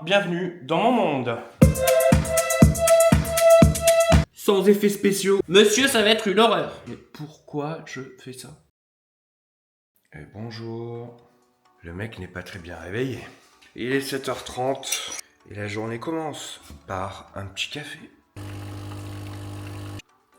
Bienvenue dans mon monde. Sans effets spéciaux. Monsieur, ça va être une horreur. Mais pourquoi je fais ça? Bonjour. Le mec n'est pas très bien réveillé. Il est 7h30 et la journée commence par un petit café.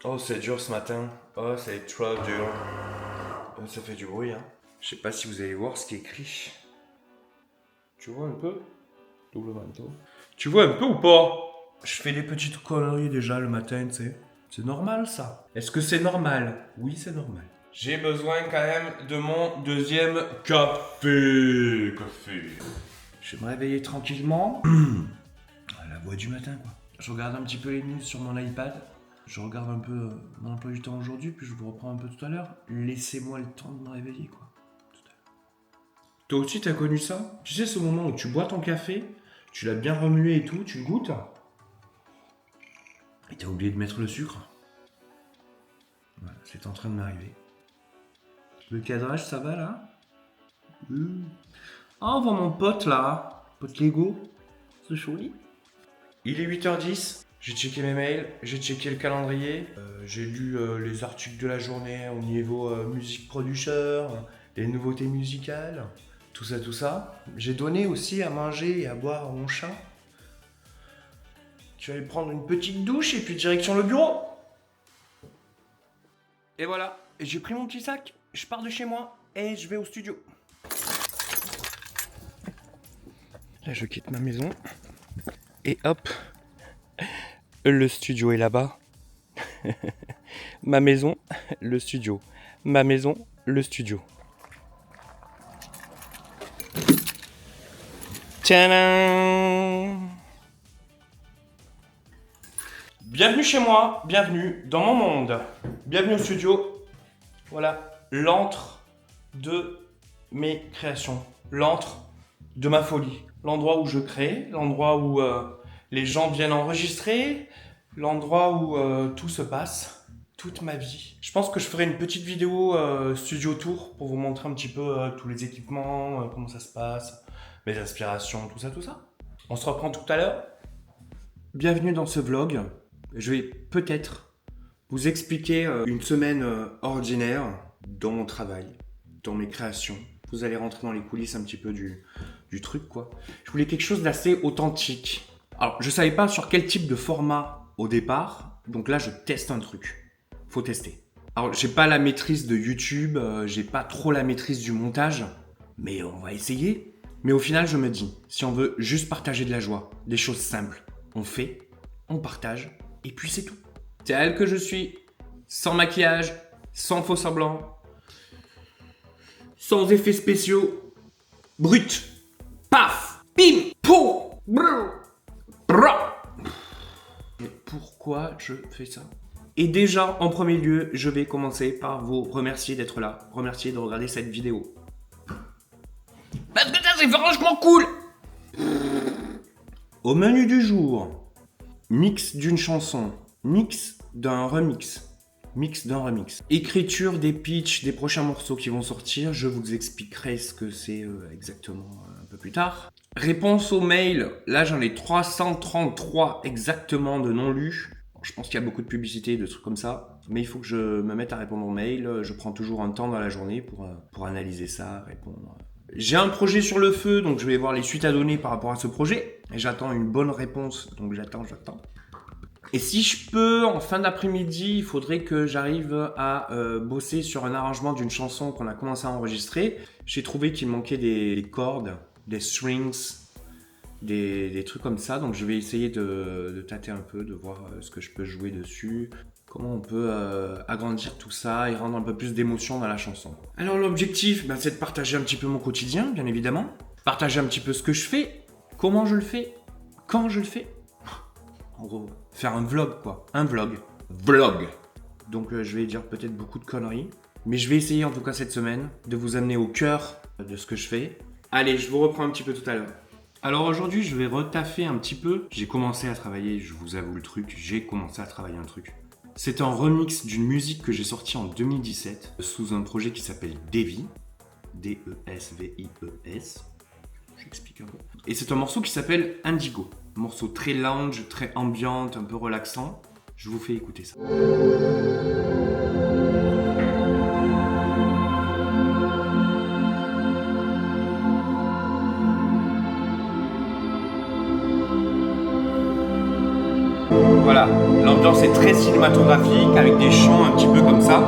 Oh, c'est dur ce matin. Oh, c'est trop dur. Ça fait du bruit, hein. Je sais pas si vous allez voir ce qui est écrit. Tu vois un peu? Double manteau. Tu vois un peu ou pas? Je fais des petites conneries déjà le matin, tu sais. C'est normal ça. Est-ce que c'est normal? Oui, c'est normal. J'ai besoin quand même de mon deuxième café. Je vais me réveiller tranquillement. La voix du matin, quoi. Je regarde un petit peu les news sur mon iPad. Je regarde un peu mon emploi du temps aujourd'hui, puis je vous reprends un peu tout à l'heure. Laissez-moi le temps de me réveiller, quoi. Toi aussi, t'as connu ça? Tu sais, ce moment où tu bois ton café, tu l'as bien remué et tout, tu le goûtes, et t'as oublié de mettre le sucre. Voilà, c'est en train de m'arriver. Le cadrage, ça va là? Ah, on voit mon pote là, pote Lego. C'est joli. Il est 8h10, j'ai checké mes mails, j'ai checké le calendrier, j'ai lu les articles de la journée au niveau musique producer, les nouveautés musicales, tout ça. J'ai donné aussi à manger et à boire à mon chat. Tu vas aller prendre une petite douche et puis direction le bureau. Et voilà, j'ai pris mon petit sac, je pars de chez moi et je vais au studio. Là, je quitte ma maison. Et hop, le studio est là-bas. Ma maison, le studio. Ma maison, le studio. Tadam! Bienvenue chez moi, bienvenue dans mon monde. Bienvenue au studio. Voilà, l'antre de mes créations. L'antre de ma folie. L'endroit où je crée, l'endroit où les gens viennent enregistrer, l'endroit où tout se passe, toute ma vie. Je pense que je ferai une petite vidéo studio tour pour vous montrer un petit peu tous les équipements, comment ça se passe, mes aspirations, tout ça. On se reprend tout à l'heure. Bienvenue dans ce vlog. Je vais peut-être vous expliquer une semaine ordinaire dans mon travail, dans mes créations. Vous allez rentrer dans les coulisses un petit peu du truc, quoi. Je voulais quelque chose d'assez authentique. Alors, je savais pas sur quel type de format au départ, donc là, je teste un truc. Faut tester. Alors, j'ai pas la maîtrise de YouTube, j'ai pas trop la maîtrise du montage, mais on va essayer. Mais au final, je me dis, si on veut juste partager de la joie, des choses simples, on fait, on partage, et puis c'est tout. Tel que je suis, sans maquillage, sans faux semblant, sans effets spéciaux, brut, paf, bim, pou, brrr, brrr. Mais pourquoi je fais ça? Et déjà, en premier lieu, je vais commencer par vous remercier d'être là, remercier de regarder cette vidéo. Parce que ça, c'est franchement cool! Au menu du jour, mix d'une chanson, mix d'un remix. Mix d'un remix. Écriture des pitchs des prochains morceaux qui vont sortir. Je vous expliquerai ce que c'est exactement un peu plus tard. Réponse aux mails. Là, j'en ai 333 exactement de non lus. Bon, je pense qu'il y a beaucoup de publicité, de trucs comme ça. Mais il faut que je me mette à répondre aux mails. Je prends toujours un temps dans la journée pour analyser ça, répondre. J'ai un projet sur le feu, donc je vais voir les suites à donner par rapport à ce projet. Et j'attends une bonne réponse, donc j'attends. Et si je peux, en fin d'après-midi, il faudrait que j'arrive à bosser sur un arrangement d'une chanson qu'on a commencé à enregistrer. J'ai trouvé qu'il manquait des cordes, des strings, des trucs comme ça. Donc je vais essayer de tâter un peu, de voir ce que je peux jouer dessus. Comment on peut agrandir tout ça et rendre un peu plus d'émotion dans la chanson. Alors l'objectif, c'est de partager un petit peu mon quotidien, bien évidemment. Partager un petit peu ce que je fais, comment je le fais, quand je le fais. En gros, faire un vlog, quoi. Un vlog. Vlog. Donc je vais dire peut-être beaucoup de conneries. Mais je vais essayer en tout cas cette semaine de vous amener au cœur de ce que je fais. Allez, je vous reprends un petit peu tout à l'heure. Alors aujourd'hui, je vais retaffer un petit peu. J'ai commencé à travailler, je vous avoue le truc, j'ai commencé à travailler un truc. C'est un remix d'une musique que j'ai sortie en 2017 sous un projet qui s'appelle Devi. D-E-S-V-I-E-S. j'explique un peu. Et c'est un morceau qui s'appelle Indigo. Un morceau très lounge, très ambiante, un peu relaxant. Je vous fais écouter ça. Voilà, l'ambiance est très cinématographique avec des chants un petit peu comme ça.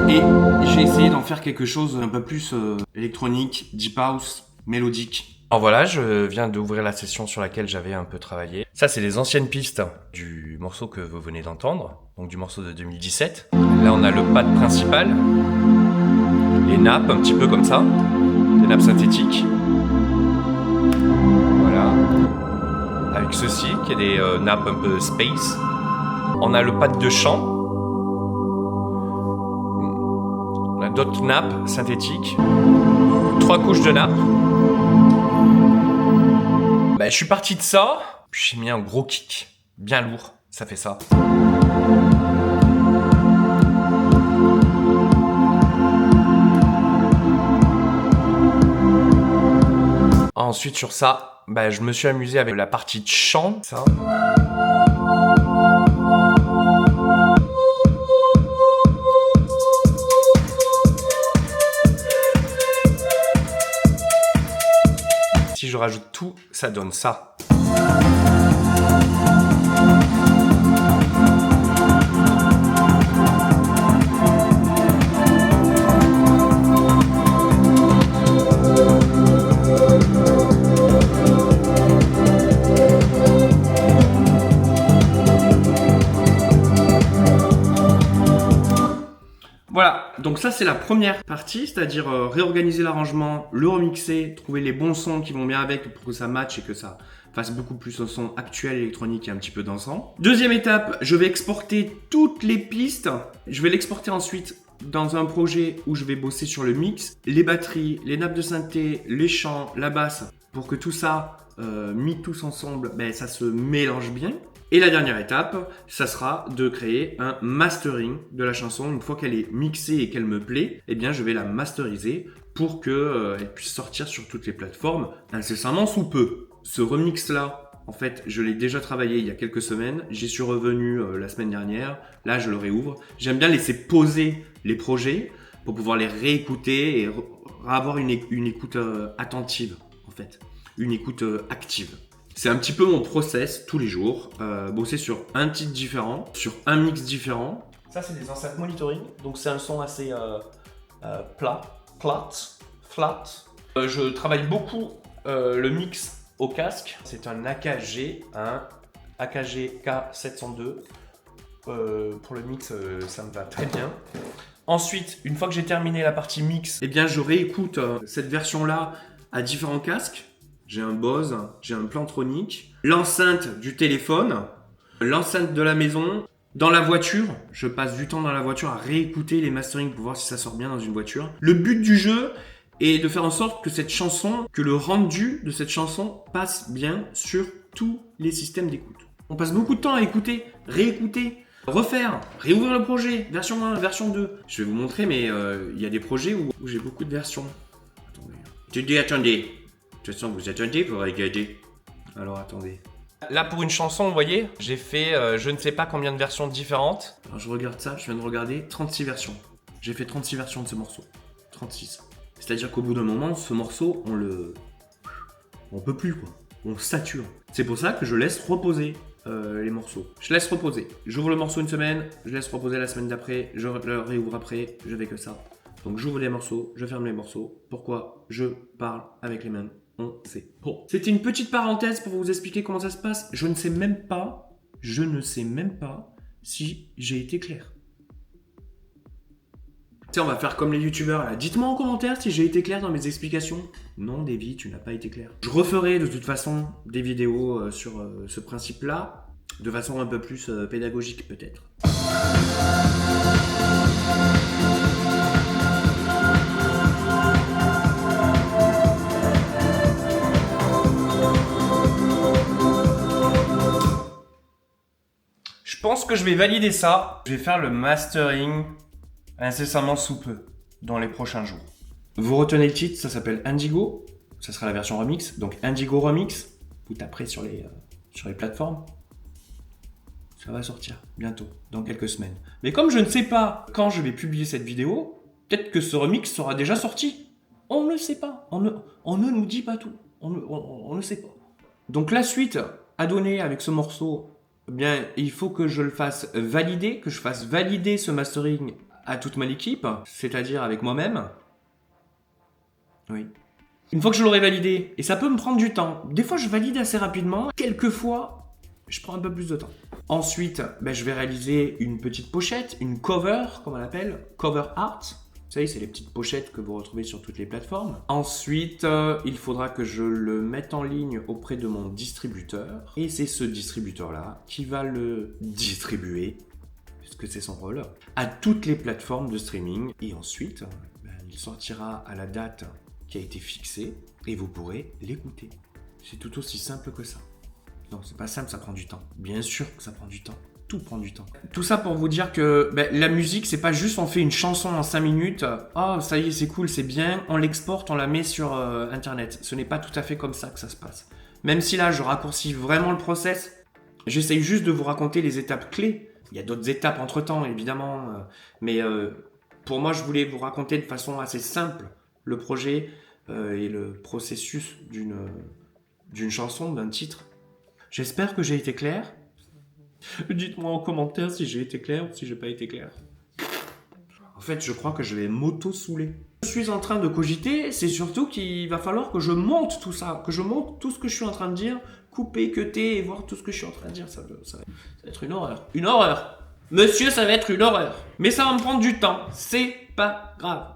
Et j'ai essayé d'en faire quelque chose un peu plus électronique, deep house, mélodique. Alors voilà, je viens d'ouvrir la session sur laquelle j'avais un peu travaillé. Ça, c'est les anciennes pistes du morceau que vous venez d'entendre, donc du morceau de 2017. Là, on a le pad principal, les nappes un petit peu comme ça, des nappes synthétiques. Voilà. Avec ceci, qui est des nappes un peu space. On a le pad de chant. On a d'autres nappes synthétiques. 3 couches de nappes. Je suis parti de ça, puis j'ai mis un gros kick, bien lourd, ça fait ça. Ensuite sur ça, je me suis amusé avec la partie de chant, ça. Si je rajoute tout, ça donne ça. Voilà, donc ça c'est la première partie, c'est-à-dire réorganiser l'arrangement, le remixer, trouver les bons sons qui vont bien avec pour que ça matche et que ça fasse beaucoup plus un son actuel, électronique et un petit peu dansant. Deuxième étape, je vais exporter toutes les pistes. Je vais l'exporter ensuite dans un projet où je vais bosser sur le mix, les batteries, les nappes de synthé, les chants, la basse, pour que tout ça, mis tous ensemble, ça se mélange bien. Et la dernière étape, ça sera de créer un mastering de la chanson. Une fois qu'elle est mixée et qu'elle me plaît, je vais la masteriser pour qu'elle puisse sortir sur toutes les plateformes incessamment sous peu. Ce remix-là, en fait, je l'ai déjà travaillé il y a quelques semaines. J'y suis revenu la semaine dernière. Là, je le réouvre. J'aime bien laisser poser les projets pour pouvoir les réécouter et avoir une écoute attentive, en fait. Une écoute active. C'est un petit peu mon process tous les jours, bosser sur un titre différent, sur un mix différent. Ça, c'est des enceintes monitoring, donc c'est un son assez flat. Je travaille beaucoup le mix au casque. C'est un AKG, un AKG K702. Pour le mix, ça me va très bien. Ensuite, une fois que j'ai terminé la partie mix, je réécoute cette version-là à différents casques. J'ai un Bose, j'ai un Plantronic, l'enceinte du téléphone, l'enceinte de la maison. Dans la voiture, je passe du temps dans la voiture à réécouter les masterings pour voir si ça sort bien dans une voiture. Le but du jeu est de faire en sorte que cette chanson, que le rendu de cette chanson passe bien sur tous les systèmes d'écoute. On passe beaucoup de temps à écouter, réécouter, refaire, réouvrir le projet, version 1, version 2. Je vais vous montrer, mais il y a des projets où j'ai beaucoup de versions. Attendez. De toute façon, vous attendez pour regarder. Alors, attendez. Là, pour une chanson, vous voyez, j'ai fait je ne sais pas combien de versions différentes. Alors, je regarde ça, je viens de regarder 36 versions. J'ai fait 36 versions de ce morceau. 36. C'est-à-dire qu'au bout d'un moment, ce morceau, on peut plus, quoi. On sature. C'est pour ça que je laisse reposer les morceaux. Je laisse reposer. J'ouvre le morceau une semaine, je laisse reposer la semaine d'après, je le réouvre après, je fais que ça. Donc, j'ouvre les morceaux, je ferme les morceaux. Pourquoi je parle avec les mains? On sait. Bon. C'était une petite parenthèse pour vous expliquer comment ça se passe. Je ne sais même pas si j'ai été clair. On va faire comme les youtubeurs là. Dites-moi en commentaire si j'ai été clair dans mes explications. Non, Davy, tu n'as pas été clair. Je referai de toute façon des vidéos sur ce principe-là, de façon un peu plus pédagogique peut-être. Je pense que je vais valider ça. Je vais faire le mastering incessamment sous peu, dans les prochains jours. Vous retenez le titre, ça s'appelle Indigo. Ça sera la version remix. Donc Indigo Remix. Vous taperez sur les plateformes. Ça va sortir bientôt, dans quelques semaines. Mais comme je ne sais pas quand je vais publier cette vidéo, peut-être que ce remix sera déjà sorti. On ne sait pas. On ne nous dit pas tout. On ne sait pas. Donc la suite à donner avec ce morceau, eh bien, il faut que je le fasse valider, que je fasse valider ce mastering à toute mon équipe, c'est-à-dire avec moi-même. Oui. Une fois que je l'aurai validé, et ça peut me prendre du temps, des fois je valide assez rapidement, quelquefois je prends un peu plus de temps. Ensuite, je vais réaliser une petite pochette, une cover, comme on l'appelle, cover art. Vous savez, c'est les petites pochettes que vous retrouvez sur toutes les plateformes. Ensuite, il faudra que je le mette en ligne auprès de mon distributeur. Et c'est ce distributeur-là qui va le distribuer, puisque c'est son rôle, à toutes les plateformes de streaming. Et ensuite, il sortira à la date qui a été fixée et vous pourrez l'écouter. C'est tout aussi simple que ça. Non, c'est pas simple, ça prend du temps. Bien sûr que ça prend du temps. Tout prend du temps. Tout ça pour vous dire que la musique, c'est pas juste on fait une chanson en 5 minutes. Oh, ça y est, c'est cool, c'est bien. On l'exporte, on la met sur Internet. Ce n'est pas tout à fait comme ça que ça se passe. Même si là, je raccourcis vraiment le process, j'essaye juste de vous raconter les étapes clés. Il y a d'autres étapes entre-temps, évidemment. Mais pour moi, je voulais vous raconter de façon assez simple le projet et le processus d'une chanson, d'un titre. J'espère que j'ai été clair. Dites-moi en commentaire si j'ai été clair ou si j'ai pas été clair. En fait, je crois que je vais m'auto-saouler. Je suis en train de cogiter, c'est surtout qu'il va falloir que je monte tout ça, que je monte tout ce que je suis en train de dire, couper, cutter et voir tout ce que je suis en train de dire. Ça va être une horreur. Une horreur. Monsieur, ça va être une horreur. Mais ça va me prendre du temps. C'est pas grave.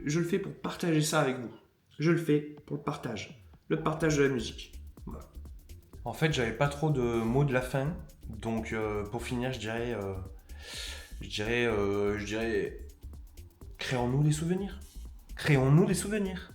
Je le fais pour partager ça avec vous. Je le fais pour le partage. Le partage de la musique. Voilà. En fait, j'avais pas trop de mots de la fin. Donc, pour finir, je dirais créons-nous des souvenirs. Créons-nous des souvenirs.